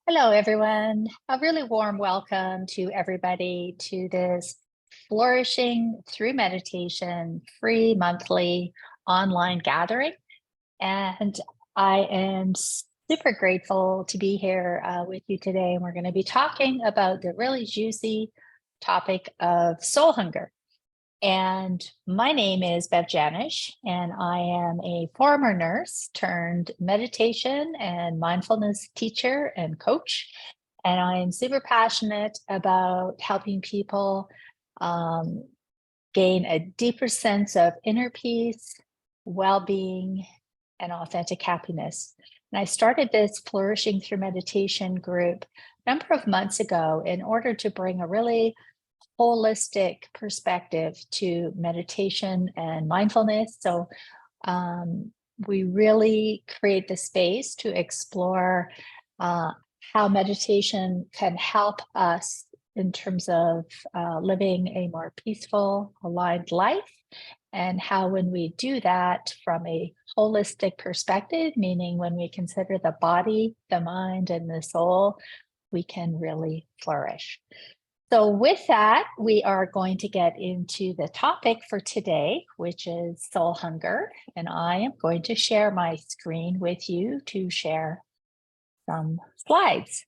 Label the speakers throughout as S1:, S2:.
S1: Hello, everyone. A really warm welcome to everybody to this Flourishing Through Meditation free monthly online gathering. And I am super grateful to be here with you today. And we're going to be talking about the really juicy topic of soul hunger. And my name is Bev Janisch, and I am a former nurse turned meditation and mindfulness teacher and coach. And I am super passionate about helping people gain a deeper sense of inner peace, well-being, and authentic happiness. And I started this Flourishing Through Meditation group a number of months ago in order to bring a really holistic perspective to meditation and mindfulness. So we really create the space to explore how meditation can help us in terms of living a more peaceful, aligned life, and how when we do that from a holistic perspective, meaning when we consider the body, the mind, and the soul, we can really flourish. So with that, we are going to get into the topic for today, which is soul hunger. And I am going to share my screen with you to share some slides.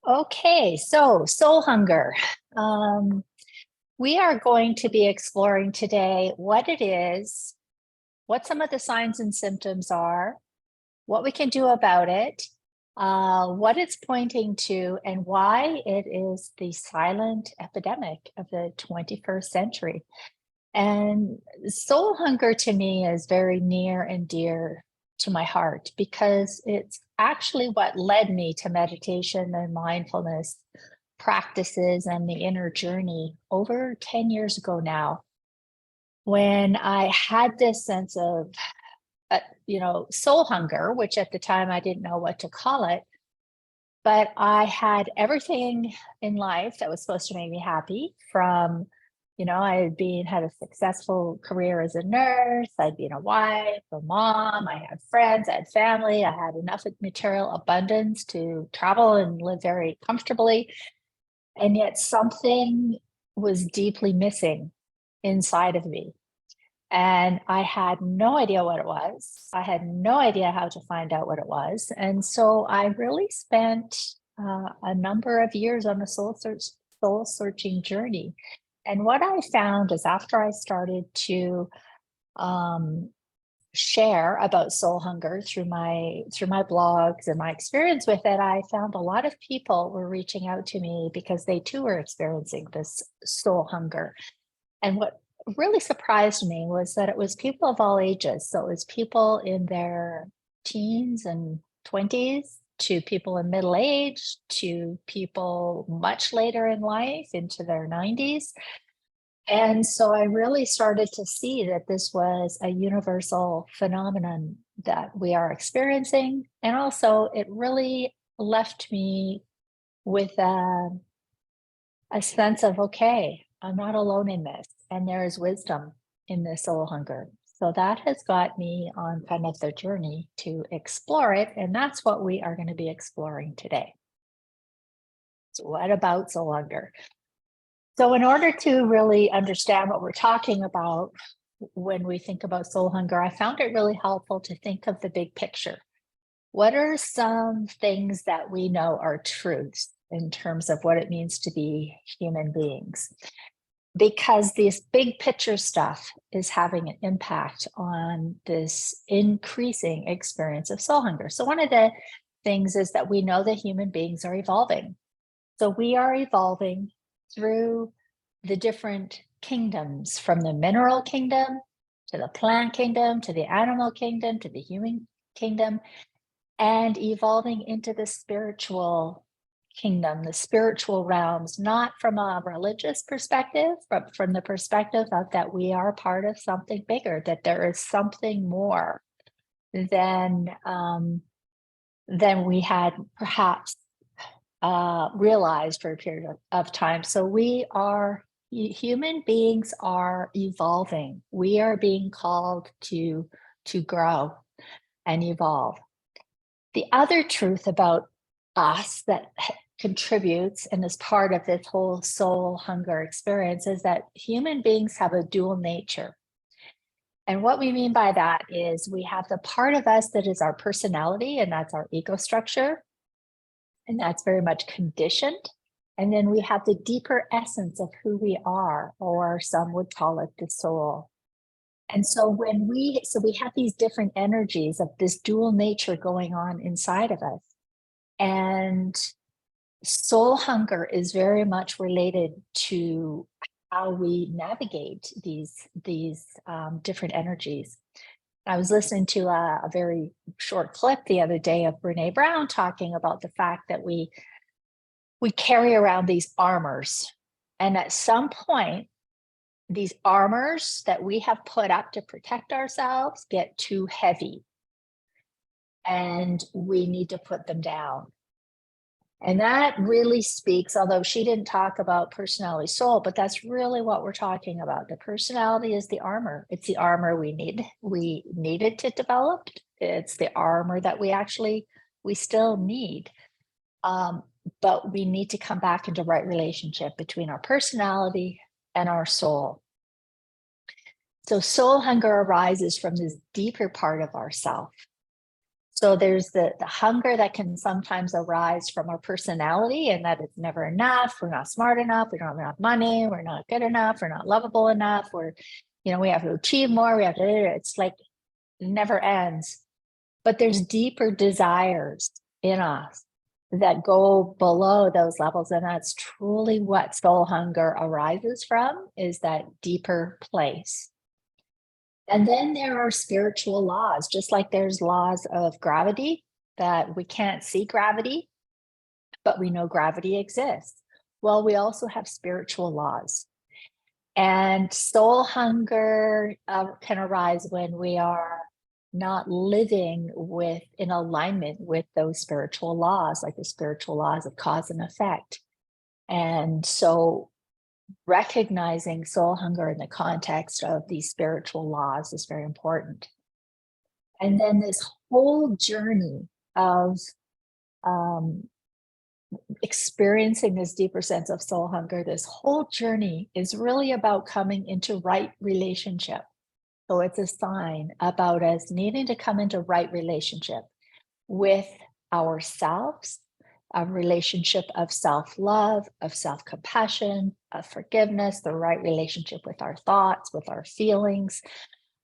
S1: Okay, so soul hunger. We are going to be exploring today what it is, what some of the signs and symptoms are, what we can do about it, what it's pointing to, and why it is the silent epidemic of the 21st century. And soul hunger to me is very near and dear to my heart because it's actually what led me to meditation and mindfulness practices and the inner journey over 10 years ago now, when I had this sense of, soul hunger, which at the time I didn't know what to call it, but I had everything in life that was supposed to make me happy from, I had a successful career as a nurse, I'd been a wife, a mom, I had friends, I had family, I had enough material abundance to travel and live very comfortably. And yet something was deeply missing inside of me. And I had no idea what it was. I had no idea how to find out what it was. And so I really spent a number of years on a soul searching journey. And what I found is after I started to share about soul hunger through my blogs and my experience with it, I found a lot of people were reaching out to me because they too were experiencing this soul hunger. And what really surprised me was that it was people of all ages. So it was people in their teens and 20s to people in middle age to people much later in life into their 90s. And so I really started to see that this was a universal phenomenon that we are experiencing. And also it really left me with a sense of, okay, I'm not alone in this. And there is wisdom in this soul hunger. So that has got me on kind of the journey to explore it. And that's what we are going to be exploring today. So what about soul hunger? So in order to really understand what we're talking about when we think about soul hunger, I found it really helpful to think of the big picture. What are some things that we know are truths in terms of what it means to be human beings? Because this big picture stuff is having an impact on this increasing experience of soul hunger. So one of the things is that we know that human beings are evolving. So we are evolving through the different kingdoms, from the mineral kingdom to the plant kingdom, to the animal kingdom, to the human kingdom, and evolving into the spiritual kingdom, the spiritual realms, not from a religious perspective, but from the perspective of that we are part of something bigger, that there is something more than we had perhaps realized for a period of time. So human beings are evolving. We are being called to grow and evolve. The other truth about us that contributes and is part of this whole soul hunger experience is that human beings have a dual nature. And what we mean by that is we have the part of us that is our personality, and that's our ego structure, and that's very much conditioned. And then we have the deeper essence of who we are, or some would call it the soul. And so we have these different energies of this dual nature going on inside of us. And soul hunger is very much related to how we navigate these different energies. I was listening to a very short clip the other day of Brene Brown talking about the fact that we carry around these armors. And at some point, these armors that we have put up to protect ourselves get too heavy. And we need to put them down. And that really speaks, although she didn't talk about personality soul, but that's really what we're talking about. The personality is the armor. It's the armor we needed to develop. It's the armor that we still need. But we need to come back into right relationship between our personality and our soul. So soul hunger arises from this deeper part of ourself. So there's the hunger that can sometimes arise from our personality, and that it's never enough. We're not smart enough. We don't have enough money. We're not good enough. We're not lovable enough. We have to achieve more. It's like it never ends. But there's deeper desires in us that go below those levels. And that's truly what soul hunger arises from, is that deeper place. And then there are spiritual laws, just like there's laws of gravity, that we can't see gravity, but we know gravity exists. Well, we also have spiritual laws. And soul hunger can arise when we are not living in alignment with those spiritual laws, like the spiritual laws of cause and effect. And so recognizing soul hunger in the context of these spiritual laws is very important. And then this whole journey of experiencing this deeper sense of soul hunger, this whole journey is really about coming into right relationship. So it's a sign about us needing to come into right relationship with ourselves, a relationship of self-love, of self-compassion, of forgiveness, the right relationship with our thoughts, with our feelings.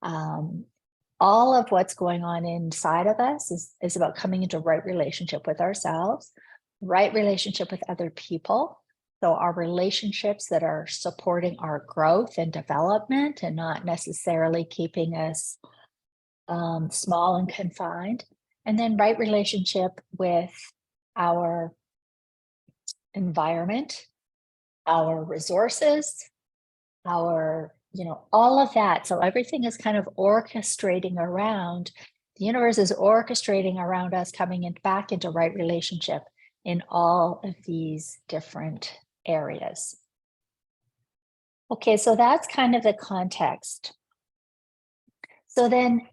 S1: All of what's going on inside of us is about coming into right relationship with ourselves, right relationship with other people. So our relationships that are supporting our growth and development and not necessarily keeping us small and confined. And then right relationship with our environment, our resources, our, all of that. So everything is kind of orchestrating around, the universe is orchestrating around us coming back into right relationship in all of these different areas. Okay, so that's kind of the context. So then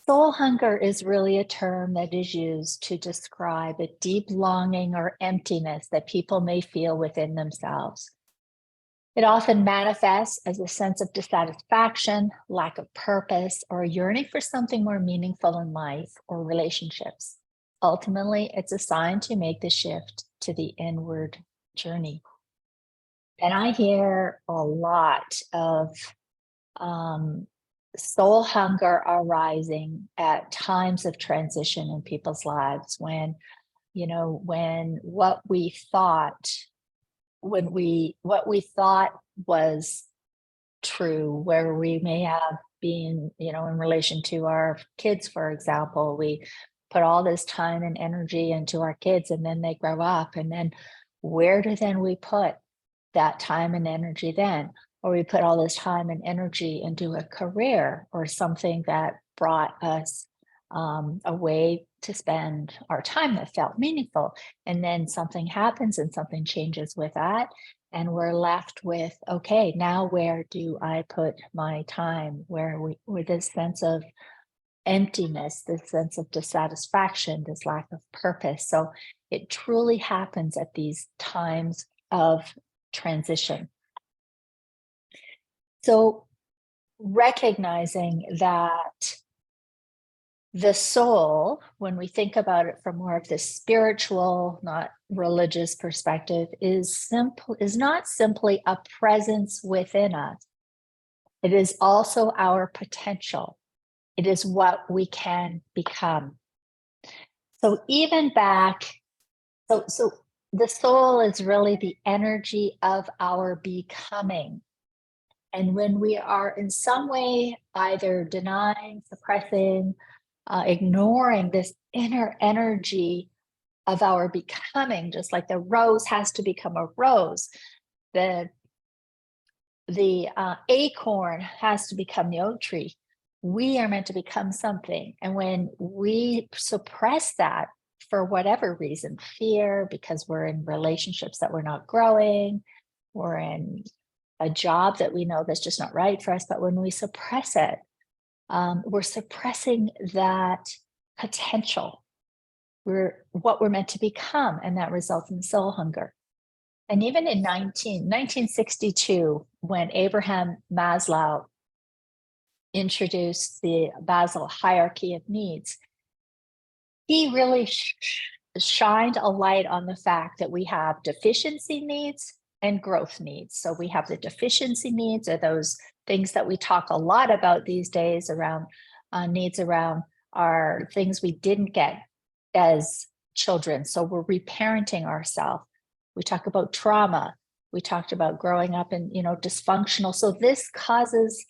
S1: soul hunger is really a term that is used to describe a deep longing or emptiness that people may feel within themselves. It often manifests as a sense of dissatisfaction, lack of purpose, or a yearning for something more meaningful in life or relationships. Ultimately, it's a sign to make the shift to the inward journey. And I hear a lot of soul hunger arising at times of transition in people's lives when what we thought was true, where we may have been, in relation to our kids, for example, we put all this time and energy into our kids, and then they grow up, and then where do then we put that time and energy then? Or we put all this time and energy into a career or something that brought us a way to spend our time that felt meaningful. And then something happens and something changes with that. And we're left with, okay, now where do I put my time? Where this sense of emptiness, this sense of dissatisfaction, this lack of purpose. So it truly happens at these times of transition. So recognizing that the soul, when we think about it from more of the spiritual, not religious perspective, is not simply a presence within us. It is also our potential. It is what we can become. So even back, so the soul is really the energy of our becoming. And when we are in some way either denying, suppressing, ignoring this inner energy of our becoming, just like the rose has to become a rose, the acorn has to become the oak tree. We are meant to become something. And when we suppress that for whatever reason, fear, because we're in relationships that we're not growing, we're in a job that we know that's just not right for us, but when we suppress it, we're suppressing that potential. What we're meant to become, and that results in soul hunger. And even in 1962, when Abraham Maslow introduced the Maslow hierarchy of needs, he really shined a light on the fact that we have deficiency needs and growth needs. So we have the deficiency needs, are those things that we talk a lot about these days around needs around our things we didn't get as children. So we're reparenting ourselves. We talk about trauma. We talked about growing up in, dysfunctional. So this causes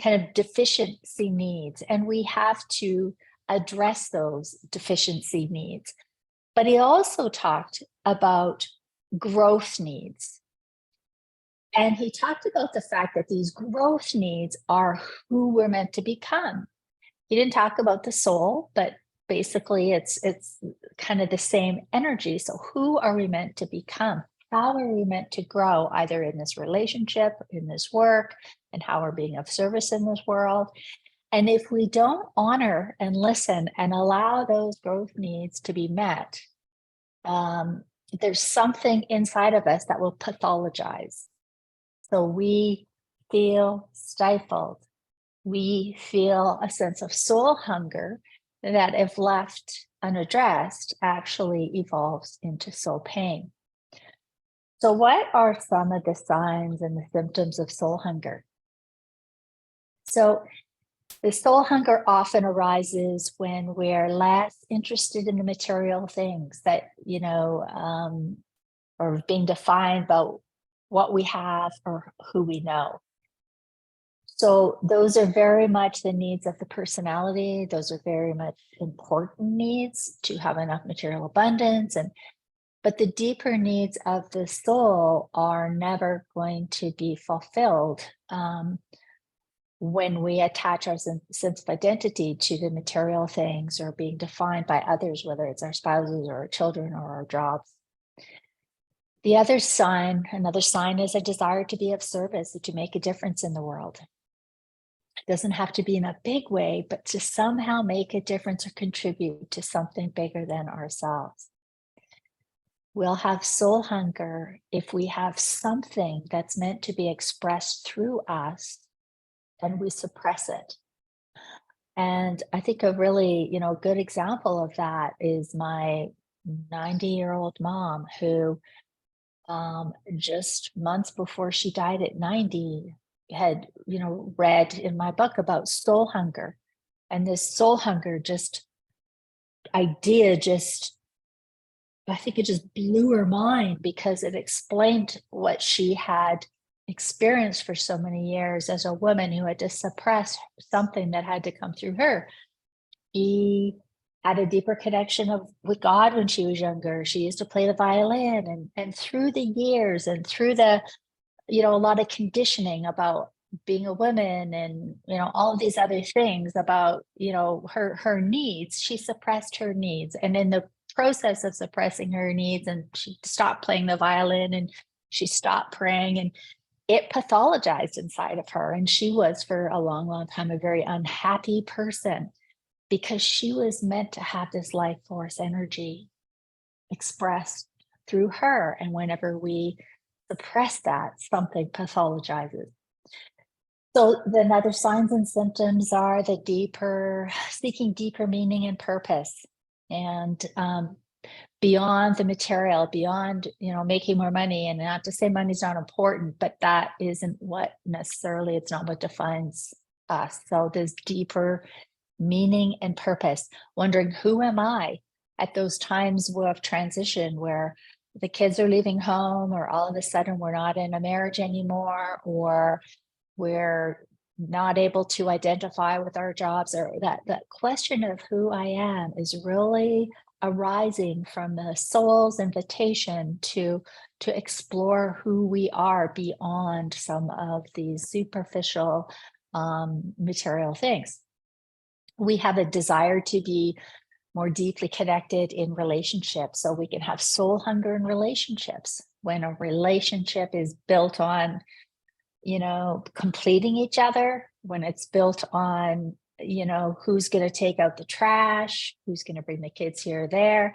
S1: kind of deficiency needs, and we have to address those deficiency needs. But he also talked about growth needs. And he talked about the fact that these growth needs are who we're meant to become. He didn't talk about the soul, but basically it's kind of the same energy. So who are we meant to become? How are we meant to grow, either in this relationship, in this work, and how we're being of service in this world? And if we don't honor and listen and allow those growth needs to be met, there's something inside of us that will pathologize. So we feel stifled. We feel a sense of soul hunger that, if left unaddressed, actually evolves into soul pain. So what are some of the signs and the symptoms of soul hunger? So the soul hunger often arises when we're less interested in the material things that, are being defined by what we have or who we know. So those are very much the needs of the personality. Those are very much important needs to have enough material abundance. But the deeper needs of the soul are never going to be fulfilled when we attach our sense of identity to the material things or being defined by others, whether it's our spouses or our children or our jobs. Another sign is a desire to be of service, to make a difference in the world. It doesn't have to be in a big way, but to somehow make a difference or contribute to something bigger than ourselves. We'll have soul hunger if we have something that's meant to be expressed through us and we suppress it. And I think a really, good example of that is my 90-year-old mom, who just months before she died at 90 had, read in my book about soul hunger. And this soul hunger I think it just blew her mind, because it explained what she had experienced for so many years as a woman who had to suppress something that had to come through her. She had a deeper connection with God when she was younger. She used to play the violin, and through the years and through the, a lot of conditioning about being a woman and, all of these other things about, her needs. She suppressed her needs. And in the process of suppressing her needs, and she stopped playing the violin and she stopped praying, and it pathologized inside of her. And she was, for a long, long time, a very unhappy person because she was meant to have this life force energy expressed through her. And whenever we suppress that, something pathologizes. So then other signs and symptoms are seeking deeper meaning and purpose, and beyond the material, beyond, making more money. And not to say money's not important, but that isn't what necessarily, it's not what defines us. So there's deeper meaning and purpose, wondering, who am I at those times of transition where the kids are leaving home, or all of a sudden we're not in a marriage anymore, or we're not able to identify with our jobs, or that question of who I am is really arising from the soul's invitation to explore who we are beyond some of these superficial material things. We have a desire to be more deeply connected in relationships, so we can have soul hunger in relationships. When a relationship is built on, completing each other, when it's built on, who's going to take out the trash, who's going to bring the kids here or there,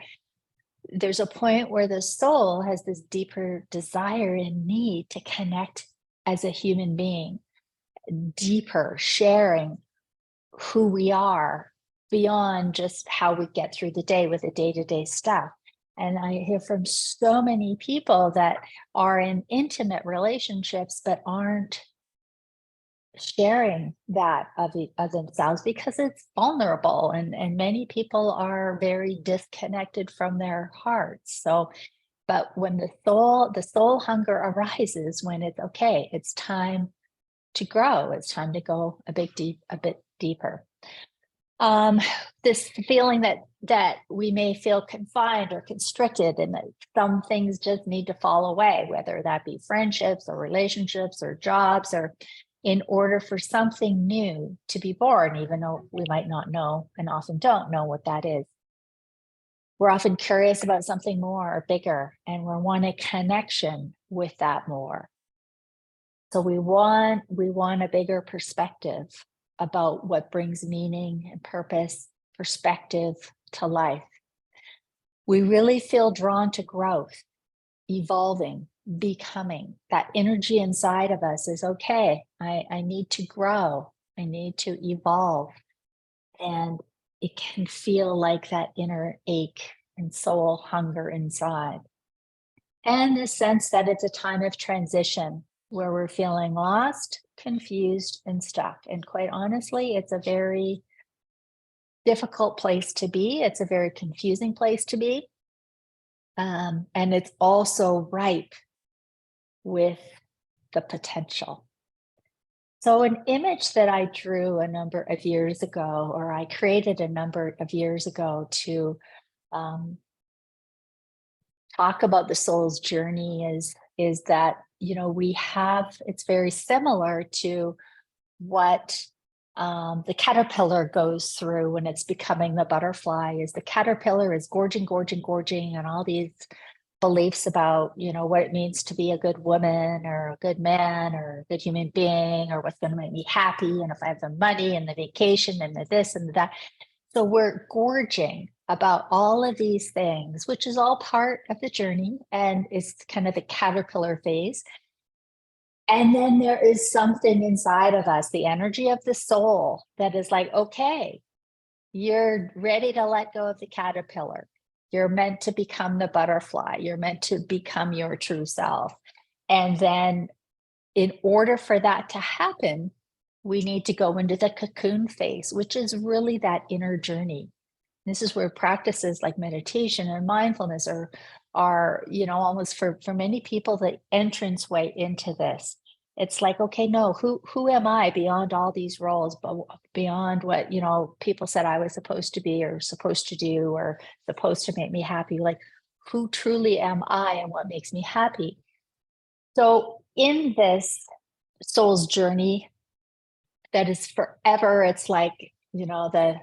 S1: there's a point where the soul has this deeper desire and need to connect as a human being, deeper, sharing who we are beyond just how we get through the day with the day-to-day stuff. And I hear from so many people that are in intimate relationships but aren't sharing that of themselves because it's vulnerable, and many people are very disconnected from their hearts. So, but when the soul hunger arises, when it's okay, it's time to grow, it's time to go a bit deeper. This feeling that we may feel confined or constricted, and that some things just need to fall away, whether that be friendships or relationships or jobs, or in order for something new to be born, even though we might not know, and often don't know, what that is. We're often curious about something more or bigger, and we want a connection with that more. So we want a bigger perspective about what brings meaning and purpose, perspective to life. We really feel drawn to growth, evolving, becoming. That energy inside of us is, okay, I need to grow, I need to evolve. And it can feel like that inner ache and soul hunger inside. And the sense that it's a time of transition where we're feeling lost, confused, and stuck. And quite honestly, it's a very difficult place to be. It's a very confusing place to be. And it's also ripe with the potential. So an image that I drew a number of years ago, or I created a number of years ago to talk about the soul's journey is that, it's very similar to what the caterpillar goes through when it's becoming the butterfly. Is the caterpillar is gorging, and all these beliefs about, what it means to be a good woman or a good man or a good human being, or what's going to make me happy, and if I have the money and the vacation and the this and the that. So we're gorging about all of these things, which is all part of the journey, and it's kind of the caterpillar phase. And then there is something inside of us, the energy of the soul, that is like, okay, you're ready to let go of the caterpillar. You're meant to become the butterfly. You're meant to become your true self. And then in order for that to happen, we need to go into the cocoon phase, which is really that inner journey. This is where practices like meditation and mindfulness are almost for many people, the entrance way into this. It's like, okay, no, who am I beyond all these roles, but beyond what, people said I was supposed to be or supposed to do or supposed to make me happy? Like, who truly am I and what makes me happy? So in this soul's journey, that is forever. It's like, the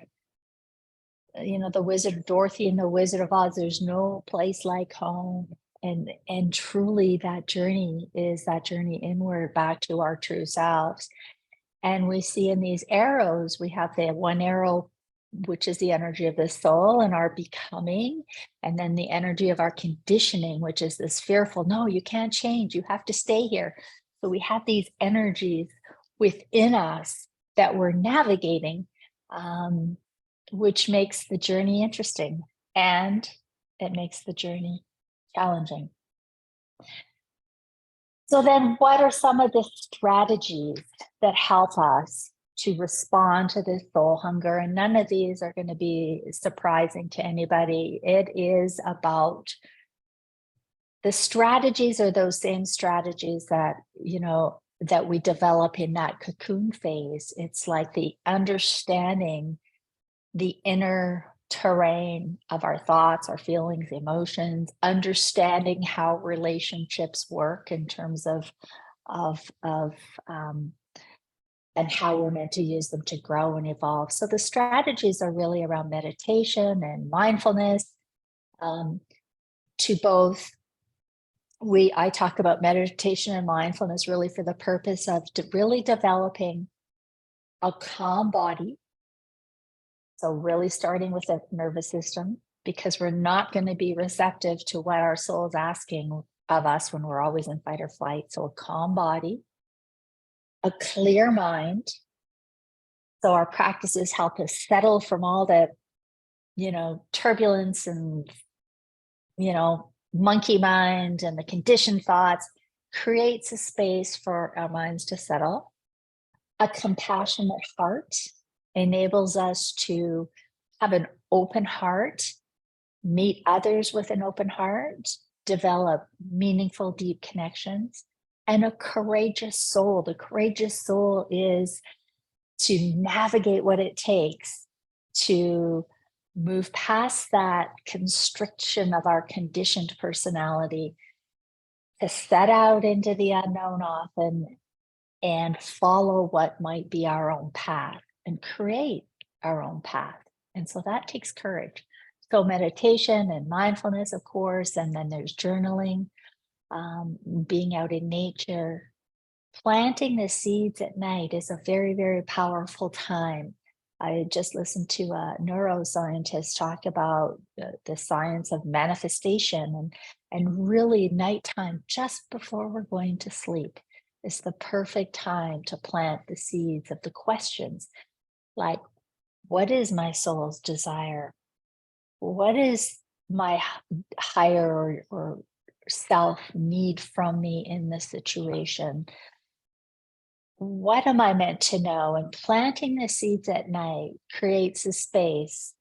S1: Wizard Dorothy and the Wizard of Oz. There's no place like home. And truly that journey is that journey inward back to our true selves. And we see in these arrows, we have the one arrow, which is the energy of the soul and our becoming, and then the energy of our conditioning, which is this fearful, no, you can't change, you have to stay here. So we have these energies within us that we're navigating, which makes the journey interesting, and it makes the journey challenging. So then what are some of the strategies that help us to respond to this soul hunger? And none of these are going to be surprising to anybody. It is about the strategies are those same strategies that, that we develop in that cocoon phase. It's like the understanding the inner terrain of our thoughts, our feelings, emotions, understanding how relationships work in terms of and how we're meant to use them to grow and evolve. So the strategies are really around meditation and mindfulness. To both, I talk about meditation and mindfulness really for the purpose of really developing a calm body. So really starting with the nervous system, because we're not going to be receptive to what our soul is asking of us when we're always in fight or flight. So a calm body, a clear mind. So our practices help us settle from all the, turbulence and, monkey mind and the conditioned thoughts, creates a space for our minds to settle. A compassionate heart enables us to have an open heart, meet others with an open heart, develop meaningful, deep connections, and a courageous soul. The courageous soul is to navigate what it takes to move past that constriction of our conditioned personality, to set out into the unknown often and follow what might be our own path and create our own path. And so that takes courage. So meditation and mindfulness, of course, and then there's journaling, being out in nature. Planting the seeds at night is a very, very powerful time. I just listened to a neuroscientist talk about the science of manifestation, and really nighttime, just before we're going to sleep, is the perfect time to plant the seeds of the questions like, what is my soul's desire? What is my higher or self need from me in this situation? What am I meant to know? And planting the seeds at night creates a space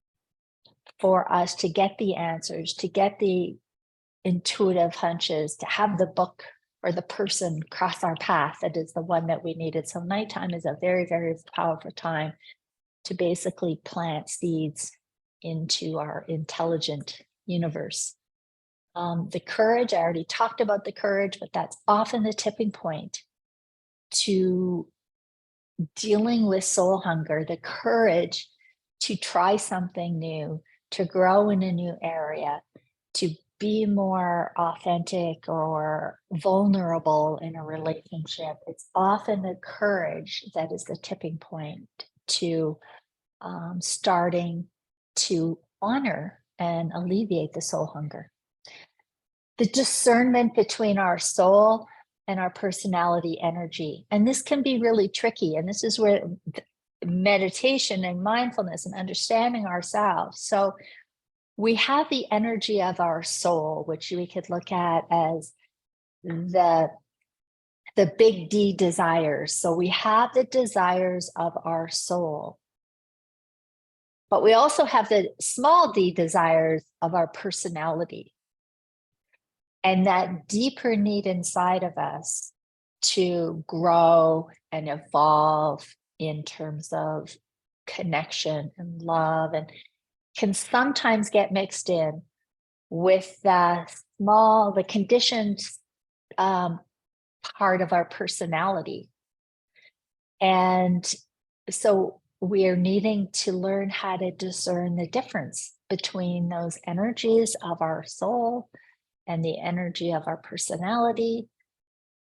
S1: for us to get the answers, to get the intuitive hunches, to have the book or the person cross our path that is the one that we needed. So nighttime is a very, very powerful time to basically plant seeds into our intelligent universe. The courage, I already talked about the courage, but that's often the tipping point to dealing with soul hunger, the courage to try something new, to grow in a new area, to be more authentic or vulnerable in a relationship. It's often the courage that is the tipping point to starting to honor and alleviate the soul hunger. The discernment between our soul and our personality energy. And this can be really tricky. And this is where meditation and mindfulness and understanding ourselves. So we have the energy of our soul, which we could look at as the big D desires. So we have the desires of our soul. But we also have the small d desires of our personality. And that deeper need inside of us to grow and evolve in terms of connection and love, and can sometimes get mixed in with the conditioned part of our personality. And So we are needing to learn how to discern the difference between those energies of our soul and the energy of our personality,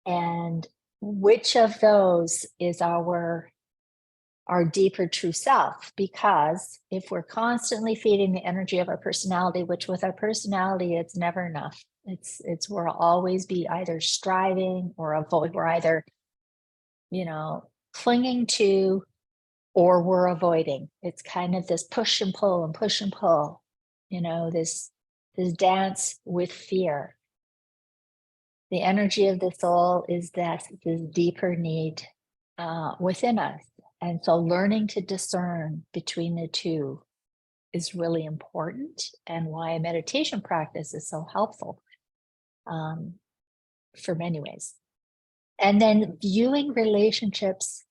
S1: and which of those is our deeper true self. Because if we're constantly feeding the energy of our personality, which with our personality it's never enough, it's we'll always be either striving or avoid, we're either, clinging to, or we're avoiding. It's kind of this push and pull and push and pull, this dance with fear. The energy of the soul is that this deeper need within us. And so learning to discern between the two is really important, and why a meditation practice is so helpful for many ways. And then viewing relationships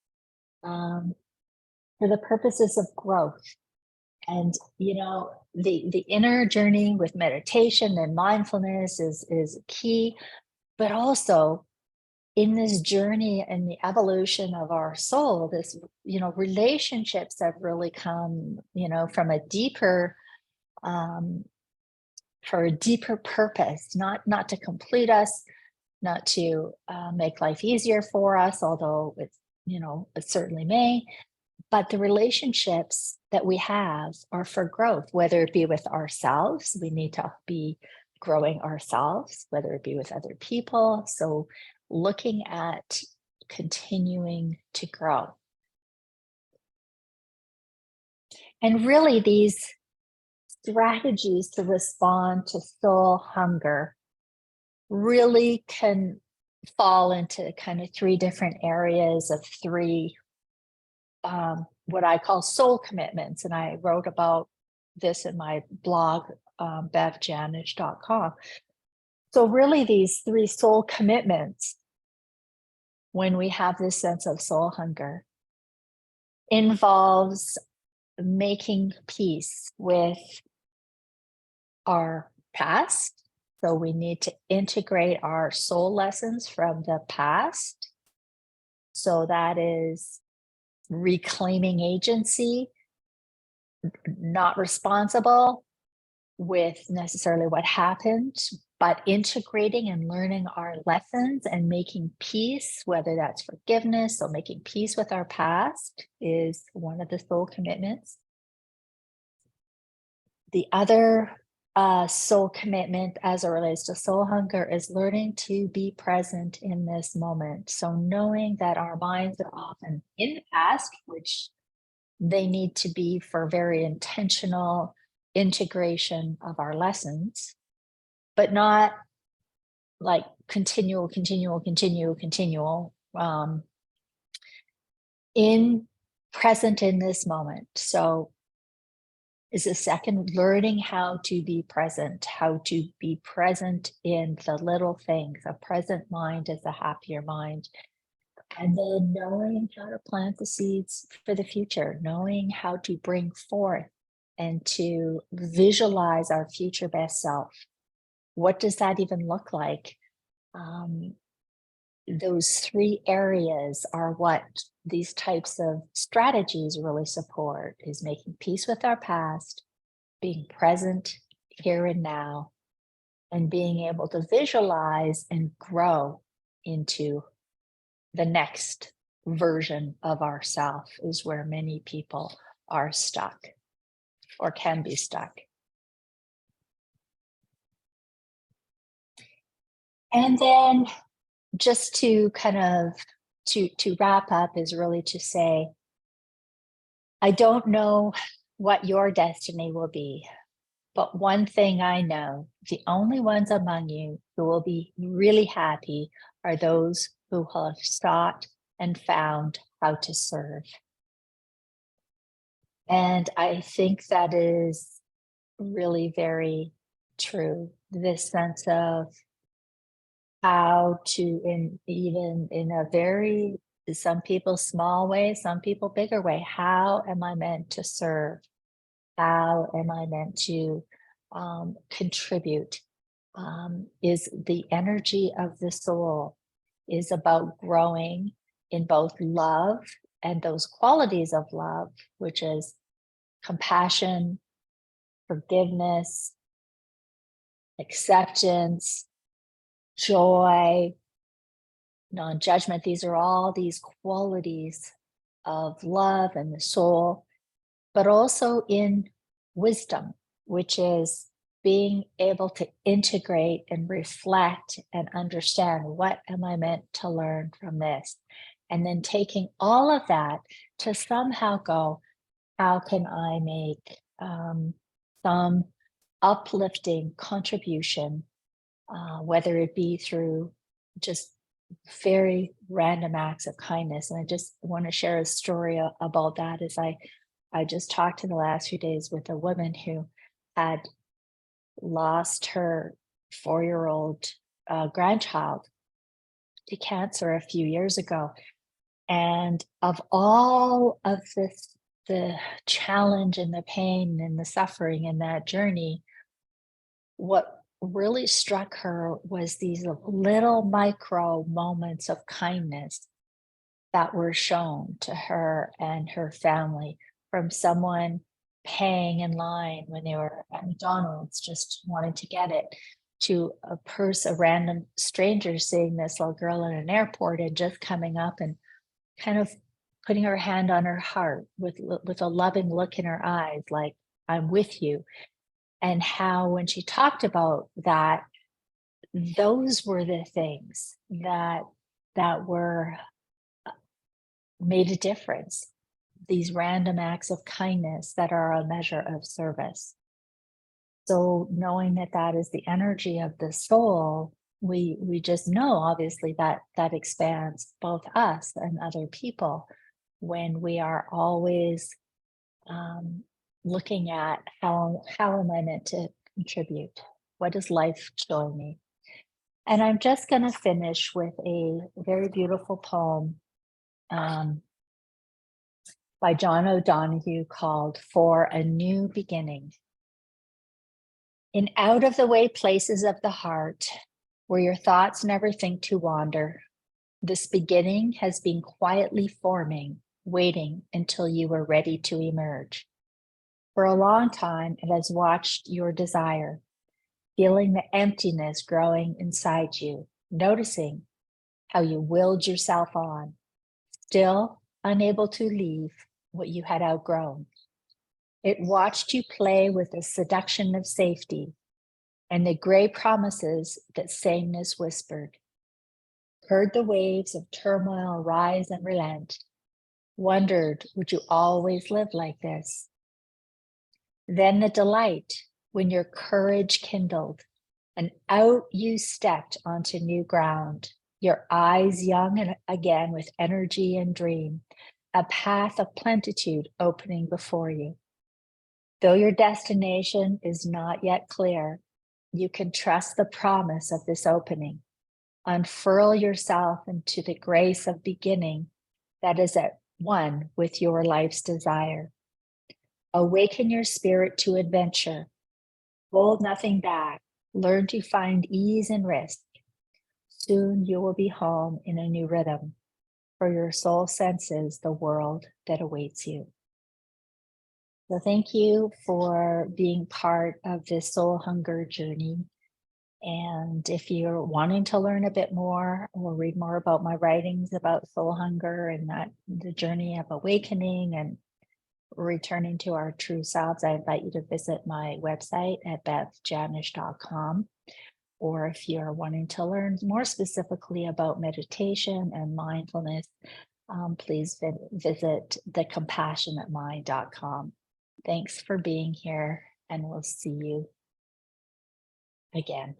S1: for the purposes of growth. And the inner journey with meditation and mindfulness is key, but also in this journey and the evolution of our soul, this, relationships have really come, from a deeper, for a deeper purpose, not to complete us, not to make life easier for us, although it certainly may, but the relationships that we have are for growth, whether it be with ourselves. We need to be growing ourselves, whether it be with other people. So looking at continuing to grow. And really, these strategies to respond to soul hunger really can fall into kind of three different areas of three what I call soul commitments. And I wrote about this in my blog, bevjanisch.com. So really, these three soul commitments, when we have this sense of soul hunger, involves making peace with our past. So we need to integrate our soul lessons from the past. So that is reclaiming agency, not responsible with necessarily what happened, but integrating and learning our lessons and making peace, whether that's forgiveness or making peace with our past, is one of the soul commitments. The other soul commitment as it relates to soul hunger is learning to be present in this moment. So knowing that our minds are often in the past, which they need to be for very intentional integration of our lessons, but not like continual, in present in this moment. So is the second, learning how to be present in the little things. A present mind is a happier mind. And then knowing how to plant the seeds for the future, knowing how to bring forth and to visualize our future best self. What does that even look like? Those three areas are what these types of strategies really support, is making peace with our past, being present here and now, and being able to visualize and grow into the next version of ourself, is where many people are stuck or can be stuck. And then just to kind of to wrap up is really to say, I don't know what your destiny will be, but one thing I know, the only ones among you who will be really happy are those who have sought and found how to serve. And I think that is really very true. This sense of how to, even in a very, some people small way, some people bigger way, how am I meant to serve? How am I meant to contribute? Is the energy of the soul is about growing in both love and those qualities of love, which is compassion, forgiveness, acceptance, joy, non-judgment. These are all these qualities of love and the soul, but also in wisdom, which is being able to integrate and reflect and understand, what am I meant to learn from this? And then taking all of that to somehow go, how can I make some uplifting contribution, whether it be through just very random acts of kindness. And I just want to share a story about that. As I just talked in the last few days with a woman who had lost her 4-year-old grandchild to cancer a few years ago. And of all of this, the challenge and the pain and the suffering in that journey, what really struck her was these little micro moments of kindness that were shown to her and her family, from someone paying in line when they were at McDonald's just wanting to get it, to a random stranger seeing this little girl in an airport and just coming up and kind of putting her hand on her heart with a loving look in her eyes, like, I'm with you. And how, when she talked about that, those were the things that were made a difference. These random acts of kindness that are a measure of service. So knowing that that is the energy of the soul, we just know, obviously, that expands both us and other people when we are always looking at how am I meant to contribute? What is life showing me? And I'm just going to finish with a very beautiful poem by John O'Donohue called For a New Beginning. In out of the way places of the heart, where your thoughts never think to wander, this beginning has been quietly forming, waiting until you were ready to emerge. For a long time, it has watched your desire, feeling the emptiness growing inside you, noticing how you willed yourself on, still unable to leave what you had outgrown. It watched you play with the seduction of safety and the gray promises that sameness whispered, heard the waves of turmoil rise and relent, wondered, would you always live like this? Then the delight when your courage kindled and out you stepped onto new ground, your eyes young and again with energy and dream, a path of plenitude opening before you. Though your destination is not yet clear, you can trust the promise of this opening. Unfurl yourself into the grace of beginning that is at one with your life's desire. Awaken your spirit to adventure. Hold nothing back. Learn to find ease and risk. Soon you will be home in a new rhythm, for your soul senses the world that awaits you. So thank you for being part of this soul hunger journey. And if you're wanting to learn a bit more or read more about my writings about soul hunger and that the journey of awakening and returning to our true selves, I invite you to visit my website at bevjanisch.com. Or if you're wanting to learn more specifically about meditation and mindfulness, please visit thecompassionatemind.com. Thanks for being here, and we'll see you again.